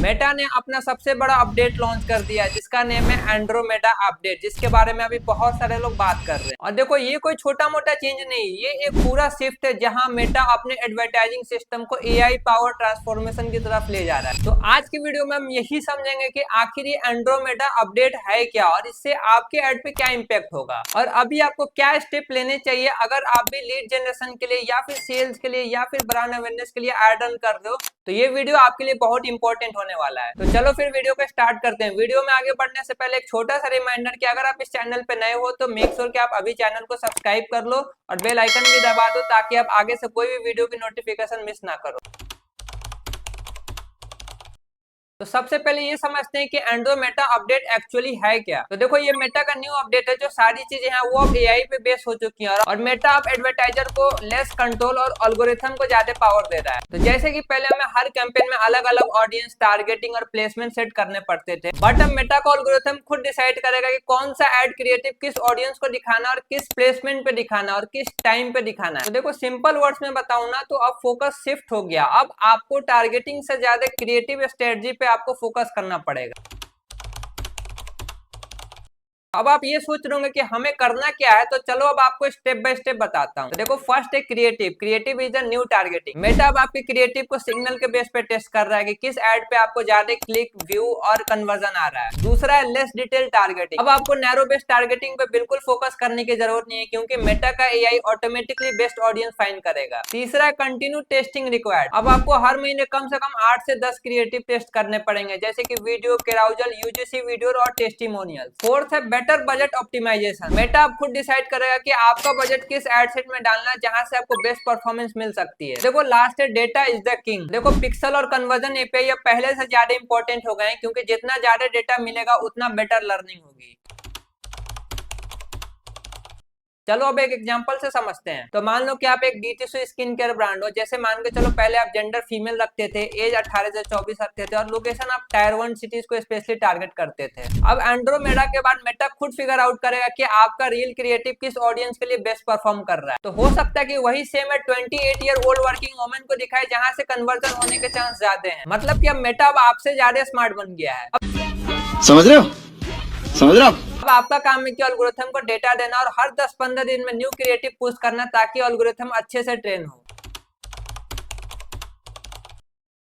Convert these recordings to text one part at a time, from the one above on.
Meta ने अपना सबसे बड़ा अपडेट लॉन्च कर दिया जिसका नेम है एंड्रोमेडा अपडेट, जिसके बारे में अभी बहुत सारे लोग बात कर रहे हैं। और देखो ये कोई छोटा मोटा चेंज नहीं, ये एक पूरा शिफ्ट है जहां मेटा अपने एडवर्टाइजिंग सिस्टम को एआई पावर ट्रांसफॉर्मेशन की तरफ ले जा रहा है। तो आज की वीडियो में हम यही समझेंगे कि आखिर ये एंड्रोमेडा अपडेट है क्या और इससे आपके एड पे क्या इम्पैक्ट होगा और अभी आपको क्या स्टेप लेने चाहिए अगर आप भी लीड जनरेशन के लिए या फिर सेल्स के लिए या फिर ब्रांड अवेयरनेस के लिए ऐड रन कर रहे हो, तो ये वीडियो आपके लिए बहुत इंपॉर्टेंट होने वाला है। तो चलो फिर वीडियो को स्टार्ट करते हैं। वीडियो में आगे बढ़ने से पहले एक छोटा सा रिमाइंडर कि अगर आप इस चैनल पे नए हो तो मेक श्योर कि आप अभी चैनल को सब्सक्राइब कर लो और बेल आइकन भी दबा दो ताकि आप आगे से कोई भी वीडियो की नोटिफिकेशन मिस ना करो। तो सबसे पहले ये समझते हैं कि एंड्रोमेटा अपडेट एक्चुअली है क्या। तो देखो ये मेटा का न्यू अपडेट है, जो सारी चीजें हैं वो अब एआई पे बेस हो चुकी हैं और मेटा अब एडवर्टाइजर को लेस कंट्रोल और एल्गोरिथम को ज्यादा पावर दे रहा है। तो जैसे कि पहले हमें हर कैंपेन में अलग अलग ऑडियंस टारगेटिंग और प्लेसमेंट सेट करने पड़ते थे, बट अब मेटा का एल्गोरिथम खुद डिसाइड करेगा कि कौन सा एड क्रिएटिव किस ऑडियंस को दिखाना और किस प्लेसमेंट पे दिखाना और किस टाइम पे दिखाना है। तो देखो सिंपल वर्ड्स में बताऊं ना तो अब फोकस शिफ्ट हो गया। अब आपको टारगेटिंग से ज्यादा क्रिएटिव स्ट्रेटजी पे आपको फोकस करना पड़ेगा। अब आप ये सोच रहे होंगे कि हमें करना क्या है, तो चलो अब आपको स्टेप बाय स्टेप बताता हूँ। तो देखो फर्स्ट है creative. Creative is a new targeting. Meta अब आपके क्रिएटिव को सिग्नल के बेस पे टेस्ट कर रहा है कि किस एड पे आपको ज्यादा क्लिक, व्यू और कन्वर्जन आ रहा है। दूसरा है लेस डिटेल टारगेटिंग। अब आपको नैरो बेस्ड टारगेटिंग पे बिल्कुल फोकस करने की जरूरत नहीं है क्योंकि मेटा का AI automatically best audience find करेगा। तीसरा है कंटिन्यू टेस्टिंग रिक्वायर्ड। अब आपको हर महीने कम से कम 8 से 10 क्रिएटिव टेस्ट करने पड़ेंगे, जैसे कि वीडियो, कैराउजल, यूजीसी वीडियो और टेस्टिमोनियल। फोर्थ है बेटर बजट ऑप्टिमाइजेशन। मेटा अब खुद डिसाइड करेगा कि आपका बजट किस एड सेट में डालना है जहां से आपको बेस्ट परफॉर्मेंस मिल सकती है। देखो लास्ट है डेटा इज द किंग। देखो पिक्सल और कन्वर्जन एपीआई अब पहले से ज्यादा इंपॉर्टेंट हो गए हैं क्योंकि जितना ज्यादा डेटा मिलेगा उतना बेटर लर्निंग होगी। चलो अब एक एग्जांपल से समझते हैं। तो मान लो कि आप एक डीटीसी स्किन केयर ब्रांड हो। जैसे मान के चलो पहले आप जेंडर फीमेल रखते थे, एज 18 से 24 रखते थे और लोकेशन आप टायर 1 सिटीज को स्पेशली टारगेट करते थे। अब एंड्रोमेडा के बाद मेटा खुद फिगर आउट करेगा कि आपका रियल क्रिएटिव किस ऑडियंस के लिए बेस्ट परफॉर्म कर रहा है। तो हो सकता है कि वही सेम है 28 ईयर ओल्ड वर्किंग वुमेन को दिखाए जहां से कन्वर्जन होने के चांस ज्यादा है। मतलब कि अब मेटा अब आपसे ज्यादा स्मार्ट बन गया है। समझ रहे हो? समझ रहे हो? अब आपका काम है कि एल्गोरिथम को डेटा देना और हर 10-15 दिन में न्यू क्रिएटिव पुश करना ताकि एल्गोरिथम अच्छे से ट्रेन हो।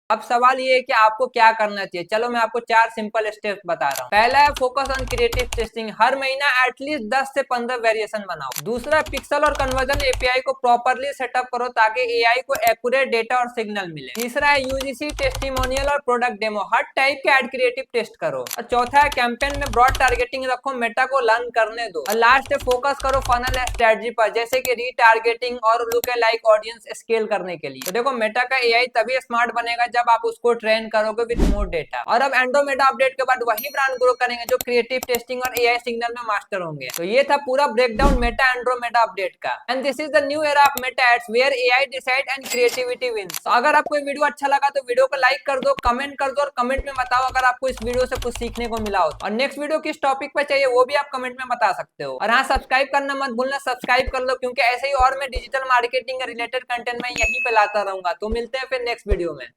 अब सवाल ये है कि आपको क्या करना चाहिए। चलो मैं आपको 4 सिंपल स्टेप्स बता रहा हूँ। पहला है फोकस ऑन क्रिएटिव टेस्टिंग। हर महीना एटलीस्ट 10 से 15 वेरिएशन बनाओ। दूसरा पिक्सल और कन्वर्जन एपीआई को प्रॉपरली सेटअप करो ताकि एआई को एक्यूरेट डेटा और सिग्नल मिले। तीसरा है यूजीसी, टेस्टिमोनियल और प्रोडक्ट डेमो। हर टाइप के एड क्रिएटिव टेस्ट करो। और चौथा है कैंपेन में ब्रॉड टारगेटिंग रखो, मेटा को लर्न करने दो। और लास्ट है फोकस करो फनल स्ट्रेटजी पर, जैसे कि रीटारगेटिंग और लुक लाइक ऑडियंस स्केल करने के लिए। तो देखो मेटा का एआई तभी स्मार्ट बनेगा जब आप उसको ट्रेन करोगे विद मोर डेटा। और अब एंड्रोमेडा अपडेट के बाद वही ब्रांड ग्रो करेंगे जो क्रिएटिव टेस्टिंग और एआई सिग्नल में मास्टर होंगे। तो ये था पूरा ब्रेकडाउन मेटा एंड्रोमेडा अपडेट का। And this is the new era of Meta ads where AI decide and creativity wins. तो अगर आपको ये वीडियो अच्छा लगा तो वीडियो को लाइक कर दो, कमेंट कर दो और कमेंट में बताओ अगर आपको इस वीडियो से कुछ सीखने को मिला हो। और नेक्स्ट वीडियो किस टॉपिक पर चाहिए वो भी आप कमेंट में बता सकते हो। और हाँ, सब्सक्राइब करना मत भूलना, सब्सक्राइब कर लो क्योंकि ऐसे ही और मैं डिजिटल मार्केटिंग रिलेटेड कंटेंट में यहीं पे लाता रहूंगा। तो मिलते हैं फिर नेक्स्ट वीडियो में।